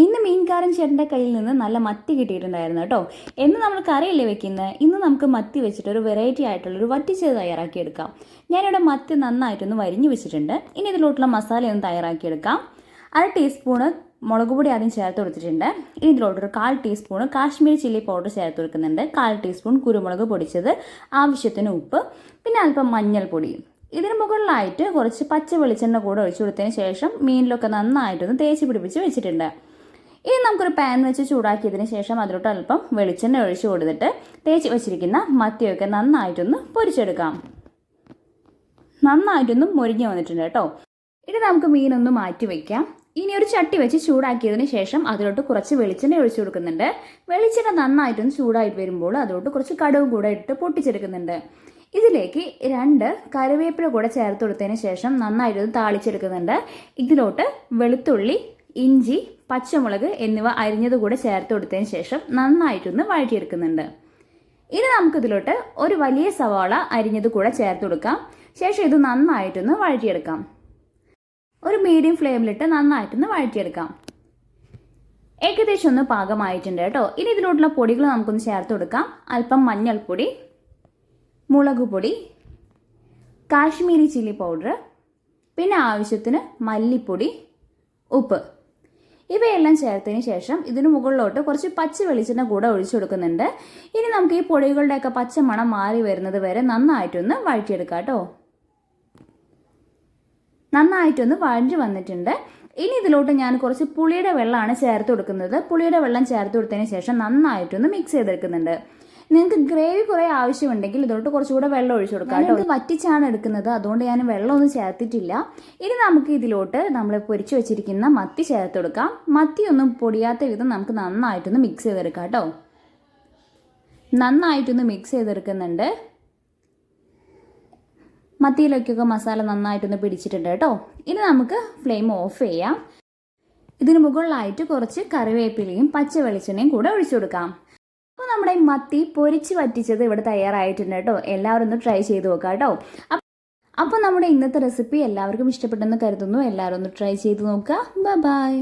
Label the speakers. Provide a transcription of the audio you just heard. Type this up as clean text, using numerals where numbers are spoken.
Speaker 1: ഇന്ന് മീൻകാരൻ ചേട്ടൻ്റെ കയ്യിൽ നിന്ന് നല്ല മത്തി കിട്ടിയിട്ടുണ്ടായിരുന്നു കേട്ടോ. എന്ന് നമ്മൾ കറിയല്ലേ വെക്കുന്നത്, ഇന്ന് നമുക്ക് മത്തി വെച്ചിട്ട് ഒരു വെറൈറ്റി ആയിട്ടുള്ളൊരു വറ്റിച്ചത് തയ്യാറാക്കിയെടുക്കാം. ഞാനിവിടെ മത്തി നന്നായിട്ടൊന്ന് വരിഞ്ഞു വെച്ചിട്ടുണ്ട്. ഇനി ഇതിലോട്ടുള്ള മസാലയൊന്ന് തയ്യാറാക്കിയെടുക്കാം. 1/2 ടീസ്പൂണ് മുളക് പൊടി ആദ്യം ചേർത്ത് കൊടുത്തിട്ടുണ്ട്. ഇനി ഇതിലോട്ടൊരു 1/4 ടീസ്പൂണ് കാശ്മീരി ചില്ലി പൗഡർ ചേർത്ത് കൊടുക്കുന്നുണ്ട്. 1/4 ടീസ്പൂൺ കുരുമുളക് പൊടിച്ചത്, ആവശ്യത്തിന് ഉപ്പ്, പിന്നെ അല്പം മഞ്ഞൾപ്പൊടി. ഇതിന് മുകളിലായിട്ട് കുറച്ച് പച്ച വെളിച്ചെണ്ണ കൂടെ ഒഴിച്ചു കൊടുത്തതിന് ശേഷം മീനിലൊക്കെ നന്നായിട്ടൊന്ന് തേച്ച് പിടിപ്പിച്ച് വെച്ചിട്ടുണ്ട്. ഇനി നമുക്കൊരു പാൻ വെച്ച് ചൂടാക്കിയതിന് ശേഷം അതിലോട്ട് അല്പം വെളിച്ചെണ്ണ ഒഴിച്ചു കൊടുത്തിട്ട് തേച്ച് വെച്ചിരിക്കുന്ന മത്തിയൊക്കെ നന്നായിട്ടൊന്ന് പൊരിച്ചെടുക്കാം. നന്നായിട്ടൊന്ന് മൊരിഞ്ഞ് വന്നിട്ടുണ്ട് കേട്ടോ. ഇനി നമുക്ക് മീനൊന്ന് മാറ്റി വയ്ക്കാം. ഇനി ഒരു ചട്ടി വെച്ച് ചൂടാക്കിയതിന് ശേഷം അതിലോട്ട് കുറച്ച് വെളിച്ചെണ്ണ ഒഴിച്ചു കൊടുക്കുന്നുണ്ട്. വെളിച്ചെണ്ണ നന്നായിട്ടൊന്ന് ചൂടായിട്ട് വരുമ്പോൾ അതിലോട്ട് കുറച്ച് കടുകും കൂടെ ഇട്ട് പൊട്ടിച്ചെടുക്കുന്നുണ്ട്. ഇതിലേക്ക് 2 കറിവേപ്പില കൂടെ ചേർത്ത് കൊടുത്തതിന് ശേഷം നന്നായിട്ടൊന്ന് താളിച്ചെടുക്കുന്നുണ്ട്. ഇതിലോട്ട് വെളുത്തുള്ളി, ഇഞ്ചി, പച്ചമുളക് എന്നിവ അരിഞ്ഞത് കൂടെ ചേർത്ത് കൊടുത്തതിന് ശേഷം നന്നായിട്ടൊന്ന് വഴറ്റിയെടുക്കുന്നുണ്ട്. ഇനി നമുക്കിതിലോട്ട് ഒരു വലിയ സവാള അരിഞ്ഞത് കൂടെ ചേർത്ത് കൊടുക്കാം. ശേഷം ഇത് നന്നായിട്ടൊന്ന് വഴറ്റിയെടുക്കാം. ഒരു മീഡിയം ഫ്ലെയിമിലിട്ട് നന്നായിട്ടൊന്ന് വഴറ്റിയെടുക്കാം. ഏകദേശം ഒന്ന് പാകമായിട്ടുണ്ട് കേട്ടോ. ഇനി ഇതിലോട്ടുള്ള പൊടികൾ നമുക്കൊന്ന് ചേർത്ത് കൊടുക്കാം. അല്പം മഞ്ഞൾപ്പൊടി, മുളക് പൊടി, കാശ്മീരി ചില്ലി പൗഡർ, പിന്നെ ആവശ്യത്തിന് മല്ലിപ്പൊടി, ഉപ്പ്. ഇവയെല്ലാം ചേർത്തതിന് ശേഷം ഇതിന് മുകളിലോട്ട് കുറച്ച് പച്ച വെളിച്ചെണ്ണ കൂടെ ഒഴിച്ചു കൊടുക്കുന്നുണ്ട്. ഇനി നമുക്ക് ഈ പൊടികളുടെയൊക്കെ പച്ച മണം മാറി വരുന്നത് വരെ നന്നായിട്ടൊന്ന് വഴറ്റിയെടുക്കാം കേട്ടോ. നന്നായിട്ടൊന്ന് വഴറ്റി വന്നിട്ടുണ്ട്. ഇനി ഇതിലോട്ട് ഞാൻ കുറച്ച് പുളിയുടെ വെള്ളമാണ് ചേർത്ത് കൊടുക്കുന്നത്. പുളിയുടെ വെള്ളം ചേർത്ത് കൊടുത്തതിന് ശേഷം നന്നായിട്ടൊന്ന് മിക്സ് ചെയ്തെടുക്കുന്നുണ്ട്. നിങ്ങൾക്ക് ഗ്രേവി കുറേ ആവശ്യമുണ്ടെങ്കിൽ ഇതിലോട്ട് കുറച്ചുകൂടെ വെള്ളം ഒഴിച്ചു കൊടുക്കാം കേട്ടോ. ഇത് വറ്റിച്ചാണ് എടുക്കുന്നത്, അതുകൊണ്ട് ഞാൻ വെള്ളമൊന്നും ചേർത്തിട്ടില്ല. ഇനി നമുക്ക് ഇതിലോട്ട് നമ്മൾ പൊരിച്ചു വെച്ചിരിക്കുന്ന മത്തി ചേർത്ത് കൊടുക്കാം. മത്തി ഒന്നും പൊടിയാത്ത വിധം നമുക്ക് നന്നായിട്ടൊന്ന് മിക്സ് ചെയ്തെടുക്കാം കേട്ടോ. നന്നായിട്ടൊന്ന് മിക്സ് ചെയ്തെടുക്കുന്നുണ്ട്. മത്തിയിലേക്കൊക്കെ മസാല നന്നായിട്ടൊന്ന് പിടിച്ചിട്ടുണ്ട് കേട്ടോ. ഇനി നമുക്ക് ഫ്ലെയിം ഓഫ് ചെയ്യാം. ഇതിന് മുകളിലായിട്ട് കുറച്ച് കറിവേപ്പിലയും പച്ച വെളിച്ചെണ്ണയും കൂടെ ഒഴിച്ചു കൊടുക്കാം. അപ്പോൾ നമ്മുടെ മത്തി പൊരിച്ച് വറ്റിച്ചത് ഇവിടെ തയ്യാറായിട്ടുണ്ട് കേട്ടോ. എല്ലാവരും ഒന്ന് ട്രൈ ചെയ്ത് നോക്കാം കേട്ടോ. അപ്പോൾ നമ്മുടെ ഇന്നത്തെ റെസിപ്പി എല്ലാവർക്കും ഇഷ്ടപ്പെട്ടെന്ന് കരുതുന്നു. എല്ലാവരും ഒന്ന് ട്രൈ ചെയ്ത് നോക്കുക. ബൈ.